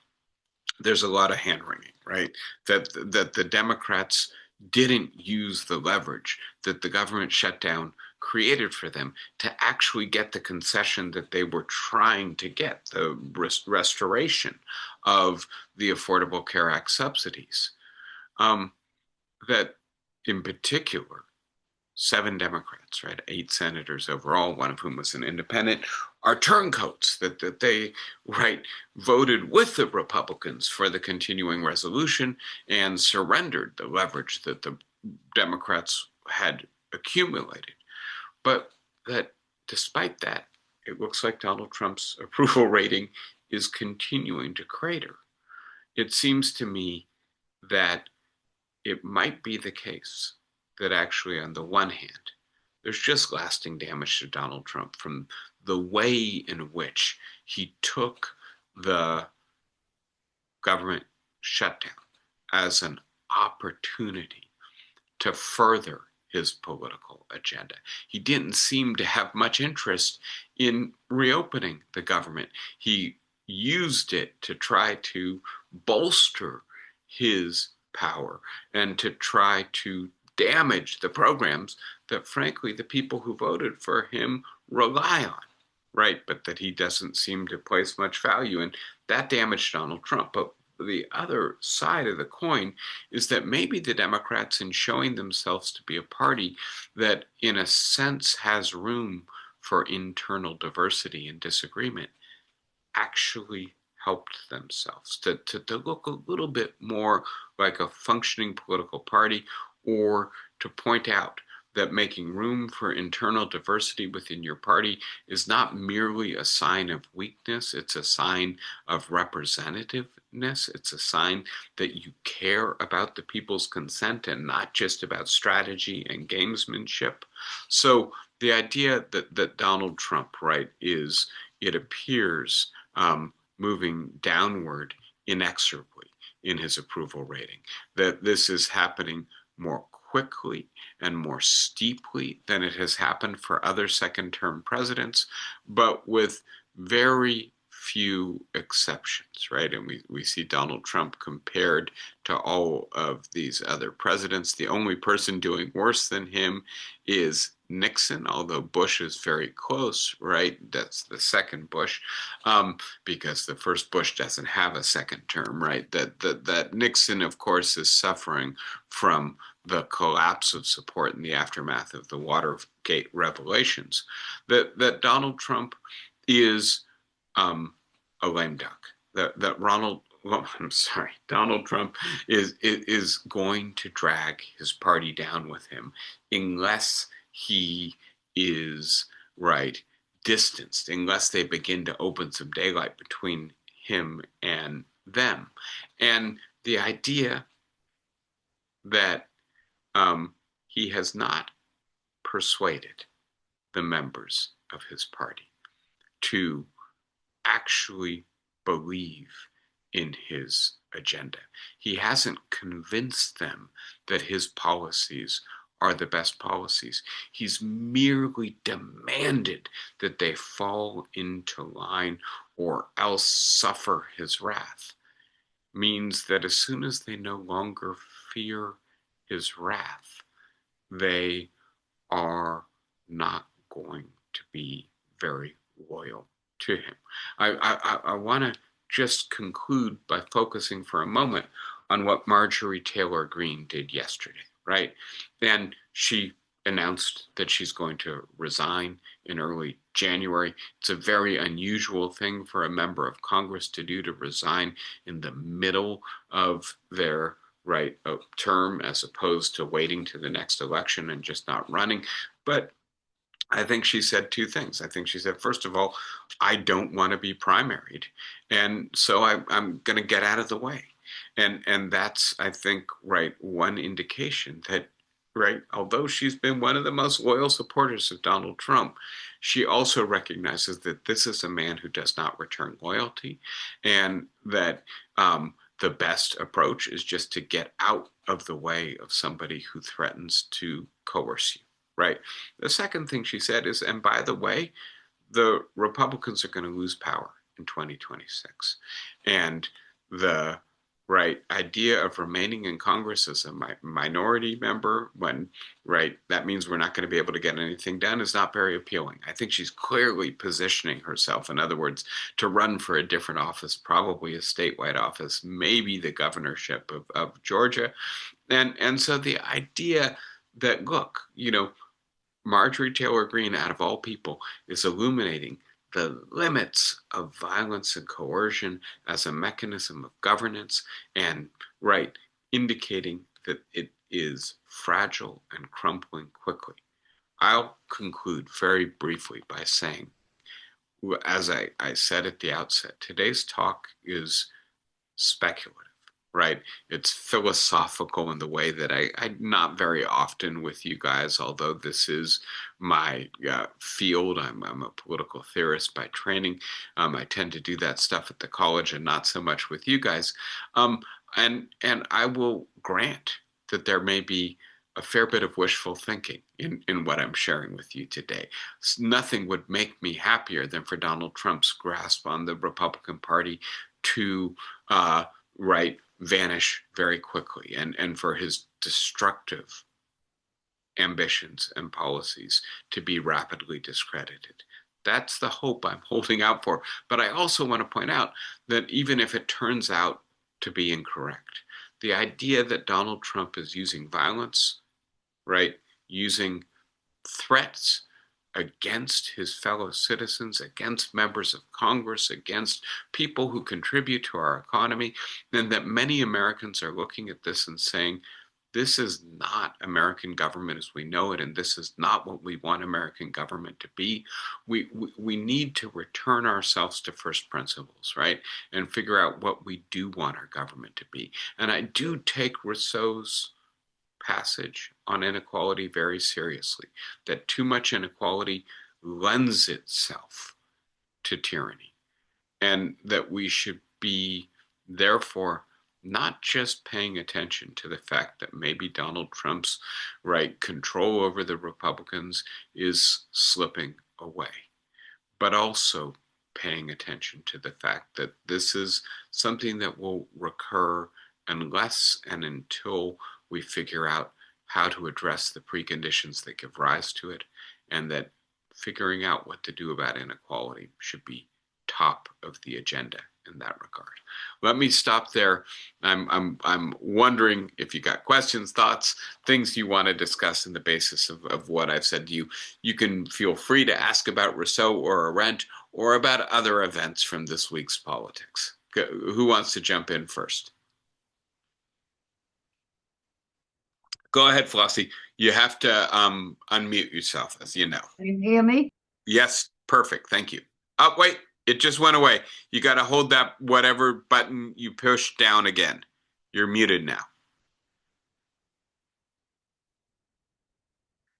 there's a lot of hand-wringing, right? That the Democrats didn't use the leverage that the government shutdown created for them to actually get the concession that they were trying to get, the restoration of the Affordable Care Act subsidies. That in particular, 7 Democrats, right, 8 senators overall, one of whom was an independent, are turncoats, that they, right, voted with the Republicans for the continuing resolution and surrendered the leverage that the Democrats had accumulated. But that despite that, it looks like Donald Trump's approval rating is continuing to crater. It seems to me that it might be the case that actually, on the one hand, there's just lasting damage to Donald Trump from the way in which he took the government shutdown as an opportunity to further his political agenda. He didn't seem to have much interest in reopening the government. He used it to try to bolster his power and to try to damage the programs that, frankly, the people who voted for him rely on, right? But that he doesn't seem to place much value in. That damaged Donald Trump. But the other side of the coin is that maybe the Democrats, in showing themselves to be a party that, in a sense, has room for internal diversity and disagreement, actually helped themselves to look a little bit more like a functioning political party, or to point out that making room for internal diversity within your party is not merely a sign of weakness, it's a sign of representativeness. It's a sign that you care about the people's consent and not just about strategy and gamesmanship. So the idea that Donald Trump, right, is, it appears, moving downward inexorably in his approval rating, that this is happening more quickly and more steeply than it has happened for other second-term presidents, but with very few exceptions, right? And we see Donald Trump compared to all of these other presidents. The only person doing worse than him is Nixon, although Bush is very close, right? That's the second Bush, because the first Bush doesn't have a second term, right? That Nixon, of course, is suffering from the collapse of support in the aftermath of the Watergate revelations. That Donald Trump is a lame duck. Donald Trump is going to drag his party down with him unless he is, right, distanced, unless they begin to open some daylight between him and them. And the idea that he has not persuaded the members of his party to actually believe in his agenda. He hasn't convinced them that his policies are the best policies. He's merely demanded that they fall into line or else suffer his wrath. Means that as soon as they no longer fear his wrath, they are not going to be very loyal to him. I want to just conclude by focusing for a moment on what Marjorie Taylor Greene did yesterday, right? And she announced that she's going to resign in early January. It's a very unusual thing for a member of Congress to do, to resign in the middle of their term, as opposed to waiting to the next election and just not running. But I think she said two things. I think she said, first of all, I don't want to be primaried, and so I'm going to get out of the way. And that's, I think, one indication that, although she's been one of the most loyal supporters of Donald Trump, she also recognizes that this is a man who does not return loyalty, and that the best approach is just to get out of the way of somebody who threatens to coerce you. Right. The second thing she said is, and by the way, the Republicans are going to lose power in 2026. And the idea of remaining in Congress as a minority member, when that means we're not going to be able to get anything done, is not very appealing. I think she's clearly positioning herself, in other words, to run for a different office, probably a statewide office, maybe the governorship of Georgia. And so the idea that, look, Marjorie Taylor Greene, out of all people, is illuminating the limits of violence and coercion as a mechanism of governance, and indicating that it is fragile and crumbling quickly. I'll conclude very briefly by saying, as I said at the outset, today's talk is speculative. right? It's philosophical in the way that I not very often with you guys, although this is my field. I'm a political theorist by training. I tend to do that stuff at the college and not so much with you guys. Um, and I will grant that there may be a fair bit of wishful thinking in what I'm sharing with you today. Nothing would make me happier than for Donald Trump's grasp on the Republican Party to right vanish very quickly and for his destructive ambitions and policies to be rapidly discredited. That's the hope I'm holding out for. But I also want to point out that even if it turns out to be incorrect, the idea that Donald Trump is using violence, right, using threats against his fellow citizens, against members of Congress, against people who contribute to our economy, and that many Americans are looking at this and saying, this is not American government as we know it, and this is not what we want American government to be. We need to return ourselves to first principles, right? And figure out what we do want our government to be. And I do take Rousseau's passage on inequality very seriously, that too much inequality lends itself to tyranny, and that we should be, therefore, not just paying attention to the fact that maybe Donald Trump's right control over the Republicans is slipping away, but also paying attention to the fact that this is something that will recur unless and until we figure out how to address the preconditions that give rise to it, and that figuring out what to do about inequality should be top of the agenda in that regard. Let me stop there. I'm wondering if you got questions, thoughts, things you want to discuss in the basis of what I've said to you. You can feel free to ask about Rousseau or Arendt or about other events from this week's politics. Who wants to jump in first? Go ahead, Flossie. You have to unmute yourself, as you know. Can you hear me? Yes, perfect. Thank you. Oh, wait, it just went away. You got to hold that whatever button you pushed down again. You're muted now.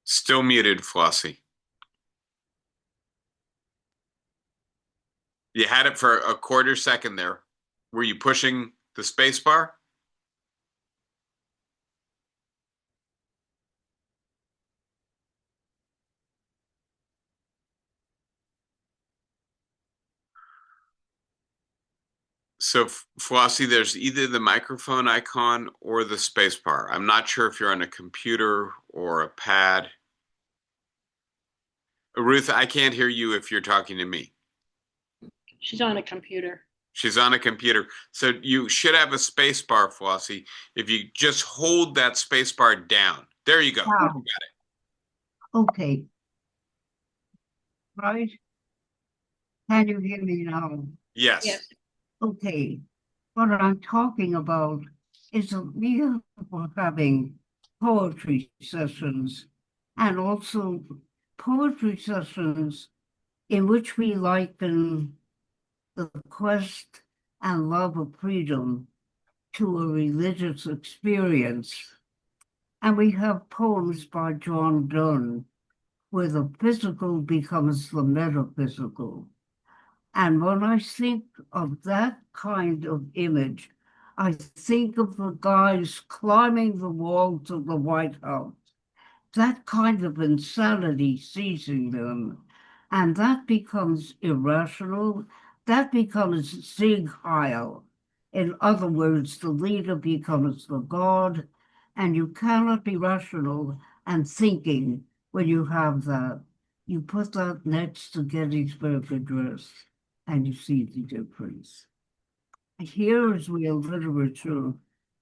Still muted, Flossie. You had it for a quarter second there. Were you pushing the space bar? So, Flossie, there's either the microphone icon or the space bar. I'm not sure if you're on a computer or a pad. Ruth, I can't hear you if you're talking to me. She's on a computer. She's on a computer. So you should have a space bar, Flossie. If you just hold that space bar down. There you go. Wow. You got it. Okay. Right? Can you hear me now? Yes. Yes. Okay. What I'm talking about is that we are having poetry sessions and also poetry sessions in which we liken the quest and love of freedom to a religious experience. And we have poems by John Donne where the physical becomes the metaphysical. And when I think of that kind of image, I think of the guys climbing the walls of the White House, that kind of insanity seizing them. And that becomes irrational. That becomes Sieg Heil. In other words, the leader becomes the god, and you cannot be rational and thinking when you have that. You put that next to Gettysburg Address, and you see the difference. Here is where literature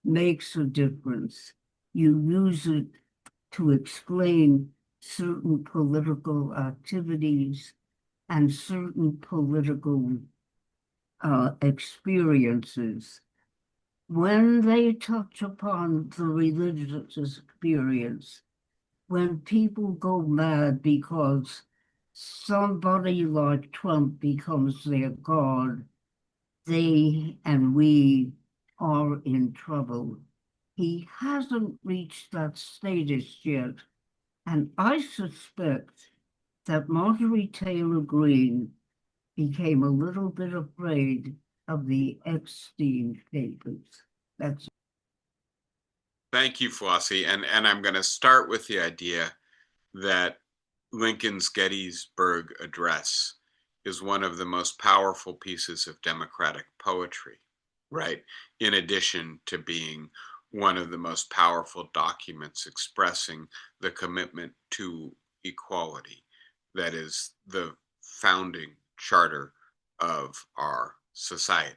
makes a difference. You use it to explain certain political activities and certain political experiences. When they touch upon the religious experience, when people go mad because somebody like Trump becomes their god, they and we are in trouble. He hasn't reached that status yet, and I suspect that Marjorie Taylor Greene became a little bit afraid of the Epstein papers. That's Thank you, Flossie. And I'm going to start with the idea that Lincoln's Gettysburg Address is one of the most powerful pieces of democratic poetry, right? In addition to being one of the most powerful documents expressing the commitment to equality that is the founding charter of our society.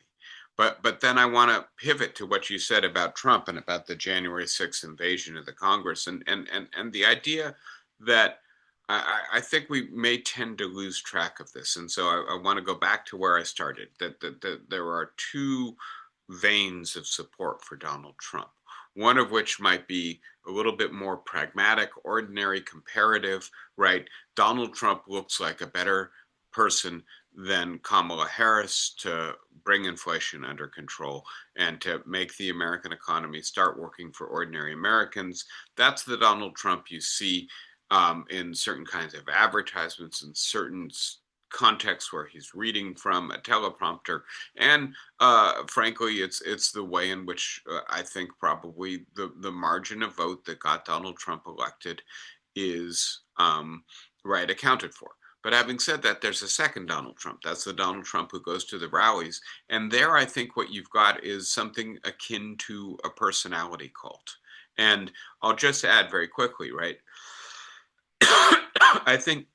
But then I want to pivot to what you said about Trump and about the January 6th invasion of the Congress and the idea that I think we may tend to lose track of this. And so I want to go back to where I started, that there are two veins of support for Donald Trump, one of which might be a little bit more pragmatic, ordinary, comparative, right? Donald Trump looks like a better person than Kamala Harris to bring inflation under control and to make the American economy start working for ordinary Americans. That's the Donald Trump you see in certain kinds of advertisements, in certain contexts where he's reading from a teleprompter, and frankly, it's the way in which I think probably the margin of vote that got Donald Trump elected is right accounted for. But having said that, there's a second Donald Trump. That's the Donald Trump who goes to the rallies. And there, I think what you've got is something akin to a personality cult. And I'll just add very quickly, right? I think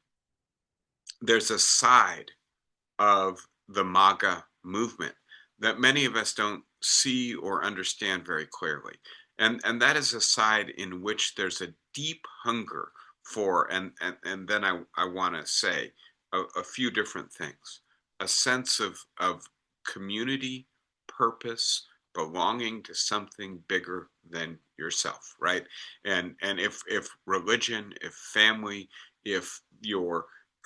there's a side of the MAGA movement that many of us don't see or understand very clearly. And that is a side in which there's a deep hunger for, and then I want to say a few different things. A sense of community, purpose, belonging to something bigger than yourself, right? And if religion, if family, if your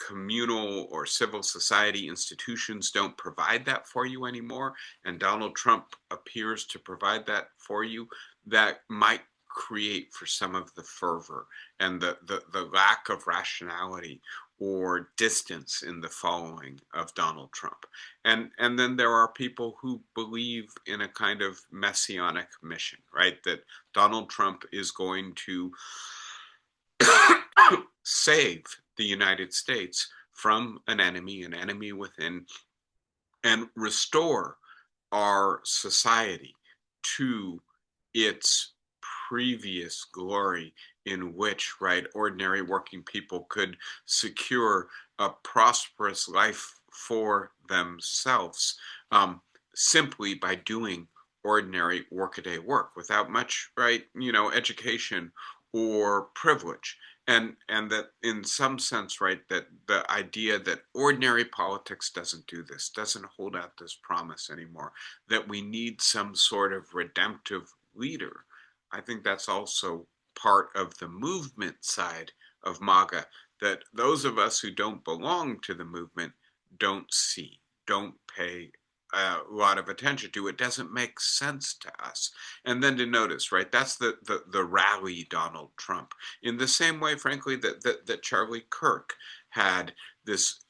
communal or civil society institutions don't provide that for you anymore, and Donald Trump appears to provide that for you, that might create for some of the fervor and the lack of rationality or distance in the following of Donald Trump. And then there are people who believe in a kind of messianic mission, right? That Donald Trump is going to save the United States from an enemy within, and restore our society to its previous glory, in which, right, ordinary working people could secure a prosperous life for themselves simply by doing ordinary workaday work without much, right, education or privilege. And that in some sense, right, that the idea that ordinary politics doesn't do this, doesn't hold out this promise anymore, that we need some sort of redemptive leader. I think that's also part of the movement side of MAGA, that those of us who don't belong to the movement don't see, don't pay a lot of attention to. It doesn't make sense to us. And then to notice, right, that's the rally Donald Trump. In the same way, frankly, that Charlie Kirk had this,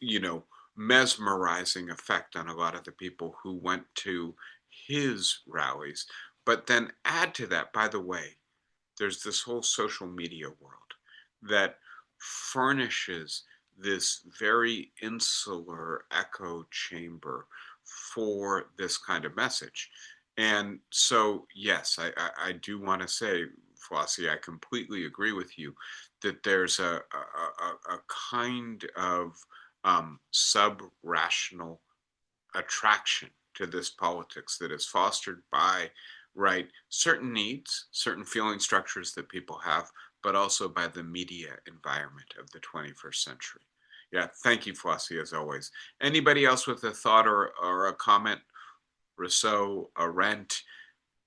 mesmerizing effect on a lot of the people who went to his rallies. But then add to that, by the way, there's this whole social media world that furnishes this very insular echo chamber for this kind of message. And so, yes, I do want to say, Flossie, I completely agree with you that there's a kind of sub-rational attraction to this politics that is fostered by, right, certain needs, certain feeling structures that people have, but also by the media environment of the 21st century. Yeah, thank you, Flossie, as always. Anybody else with a thought or a comment? Rousseau, Arendt,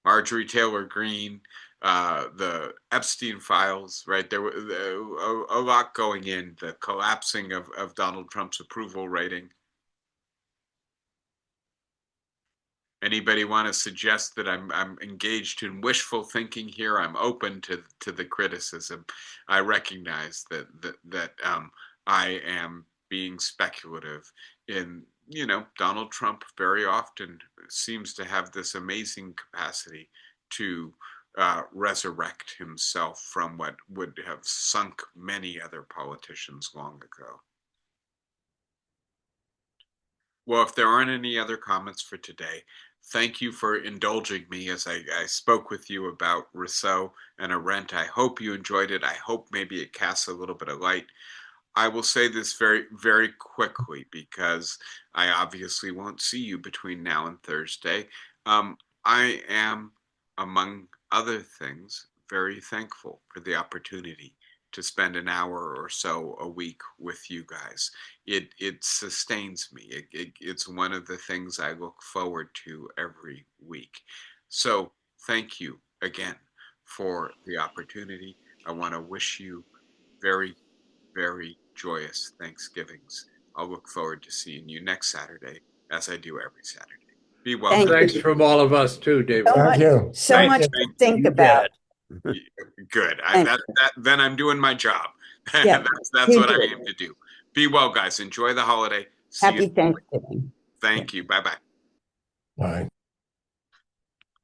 Marjorie Taylor Greene, the Epstein files, right? There was a lot going in, the collapsing of Donald Trump's approval rating. Anybody want to suggest that I'm engaged in wishful thinking here? I'm open to the criticism. I recognize that I am being speculative. In Donald Trump very often seems to have this amazing capacity to resurrect himself from what would have sunk many other politicians long ago. Well, if there aren't any other comments for today, thank you for indulging me as I spoke with you about Rousseau and Arendt. I hope you enjoyed it. I hope maybe it casts a little bit of light. I will say this very, very quickly because I obviously won't see you between now and Thursday. I am, among other things, very thankful for the opportunity to spend an hour or so a week with you guys. It sustains me. It's one of the things I look forward to every week. So thank you again for the opportunity. I want to wish you very, very joyous Thanksgivings. I'll look forward to seeing you next Saturday, as I do every Saturday. Be well. Thank Thanks you from all of us too, David. so Thank much, you. so Thank much you. to think You about. bet. Good. Thank Then I'm doing my job. Yeah, That's you what I do. aim to do. Be well, guys. Enjoy the holiday. See Happy you. Thanksgiving. Thank you. Bye bye. Bye.